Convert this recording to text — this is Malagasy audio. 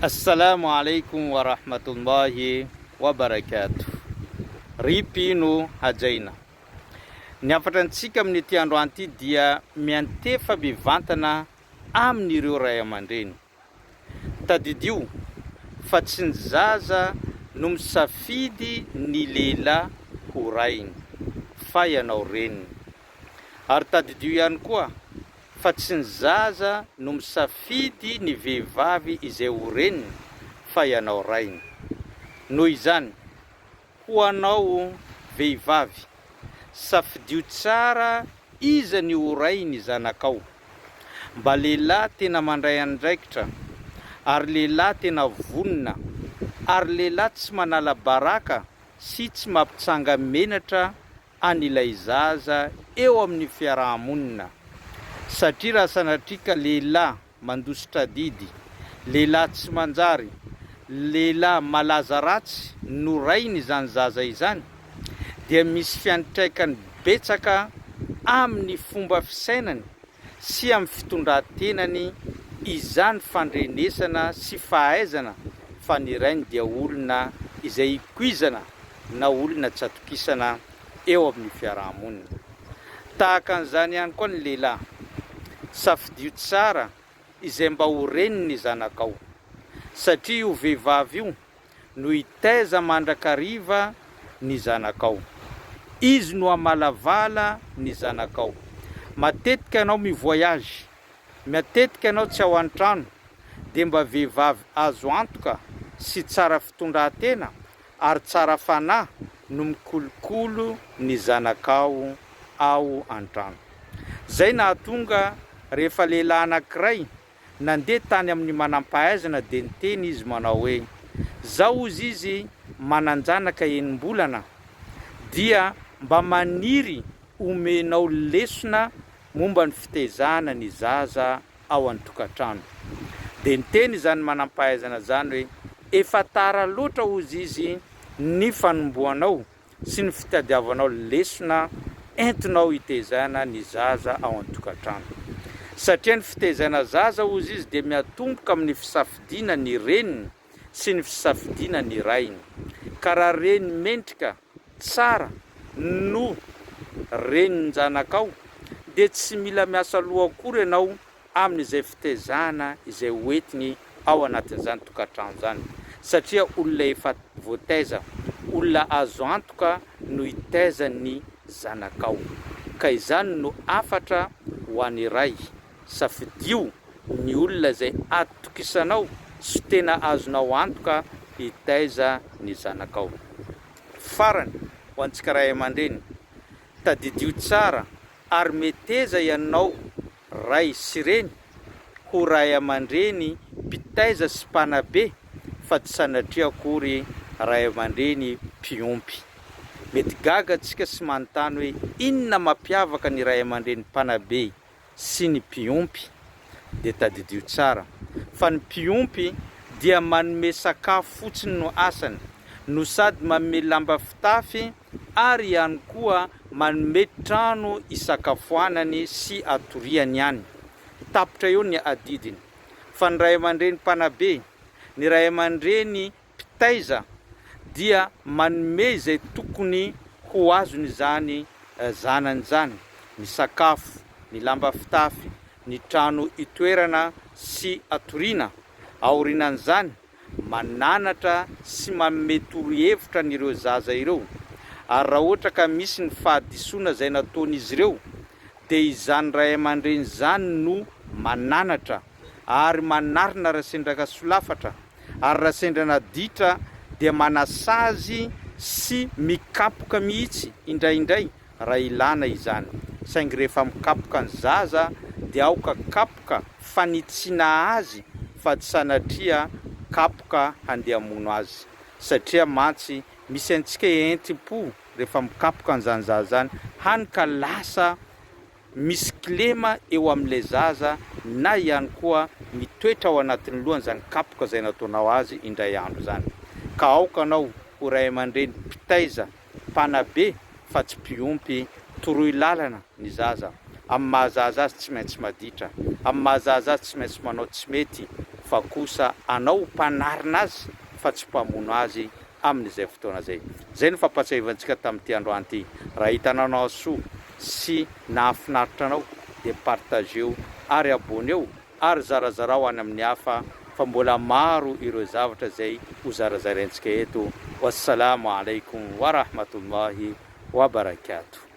Assalamu alaikum wa rahmatullahi wa barakatuh. Ripino hajaina. Ny afatrantsika amin'ity androany ity dia miantefa bevantana amin'ireo ray aman-dreny. Tadidio fa tsy ny zaza no misafidy ny lehilahy ho rainy fa ianao reniny. Ary tadidio ihany koa fa tsy ny zaza no misafidy ny vehivavy izay ho reniny fa ianao rainy. Noho izany, ho anao vehivavy, safidio tsara iza ny ho rainy zanakao. Mba lehilahy tena mandray andraikitra, ary lehilahy tena vonina, ary lehilahy tsy manala baraka sy tsy mampitsanga menatra an'ilay zaza eo amin'ny fiarahamonina. Satria raha sanatrika lehilahy mandositra didy, lehilahy tsy manjary, lehilahy malaza ratsy no rainy izany zaza izany, dia misy fiantraikany betsaka amin'ny fomba fisainany sy amin'ny fitondran-tenany izany fandrenesana sy fahaizana fa ny rainy dia olona izay ikuizana na olona tsy atokisana eo amin'ny fiarahamonina. Tahaka an'izany ihany koa ny lehilahy, safidio tsara izay mba ho reniny ny zanakao, satria io vehivavy io no hitaiza mandrakariva ny zanakao, izy no amalavala ny zanakao. Matetika ianao mivoyage, matetika ianao tsy ao an-trano, dia mba vehivavy azo antoka sy tsara fitondran-tena ary tsara fanahy no mikolokolo ny zanakao ao an-trano. Zay nahatonga rehefa lehilahy anankiray nandeha tany amin'ny manam-pahaizana dia niteny izy manao hoe: zaho ozy izy mananjanaka enim-bolana dia mba maniry omenao lesona momba ny fitaizana ny zaza ao an-tokantrano. Dia niteny izany manam-pahaizana zany hoe efa tara loatra ozy izy ny fanomboanao sy ny fitadiavanao lesona entinao hitaizana ny zaza ao an-tokantrano. Satria ny fitaizana zaza ozy izy dia miatomboka amin'ny fisafidiana ny reniny sy ny fisafidiana ny rainy. Ka raha reny mendrika tsara no reniny zanakao, dia tsy mila miasa loha akory ianao amin'izay fitaizana izay hoentiny ao anatin'izany tokantrano zany, satria olona efa voataiza, olona azo antoka no hitaizany zanakao. Ka izany no afatra ho an'ny ray, safidio ny olona izay atokisanao sy tena azonao antoka hitaiza ny zanakao. Farany ho antsika ray aman-dreny, tadidio tsara ary meteza ianao ray sy reny ho ray aman-dreny mpitaiza sy mpanabe, fa tsy sanatria akory ray aman-dreny mpiompy. Mety gaga antsika sy manontany hoe inona mampiavaka ny ray aman-dreny mpanabe sy ny mpiompy? Dia tadidio tsara fa ny mpiompy dia manome sakafo fotsiny no asany, no sady manome lamba fitafy ary ihany koa manome trano isakafoanany sy atoriany ihany. Tapitra eo ny adidiny. Fa ny ray aman-dreny mpanabe, ny ray aman-dreny mpitaiza dia manome izay tokony ho azony zany zanany zany: ny sakafo, ny lamba fitafy, ny trano itoerana sy atoriana. Aorinan'izany mananatra sy manome torohevitra n'ireo zaza ireo. Ary raha ohatra ka misy ny fahadisoana izay nataon'izy ireo, dia izany ray aman-dreny zany no mananatra ary manarina raha sendraka solafatra, ary raha sendrana ditra dia manasazy sy mikapoka mihitsy indraindray raha ilana izany. Saingy rehefa mikapoka ny zaza dia aoka kapoka fanitsiana azy fa tsy sanatria kapoka handehamono azy, satria mantsy misy antsika enti-po rehefa mikapoka an'izany zaza zany, hany ka lasa misy kilema eo amin'ilay zaza, na ihany koa mitoetra ao anatin'ny lohany zany kapoka izay nataonao azy indray andro zany. Ka aoka anao ho ray aman-dreny mpitaiza, mpanabe fa tsy mpiompy, toroy lalana ny zaza. Amin'ny mahazaza azy tsy maintsy maditra, amin'ny mahazaza azy tsy maintsy manao tsy mety, fa kosa anao mpanarina azy fa tsy mpamono azy amin'izay fotoana zay. Zay ny fampatsiavantsika tamin'ity androany ity. Raha hitanao soa sy nahafinaritra anao dia partageo ary abonneo ary zarazarao any amin'ny hafa fa mbola maro ireo zavatra zay ho zarazaraintsika eto. Wassalamu alaikum wa rahmatullahi wa barakatuh.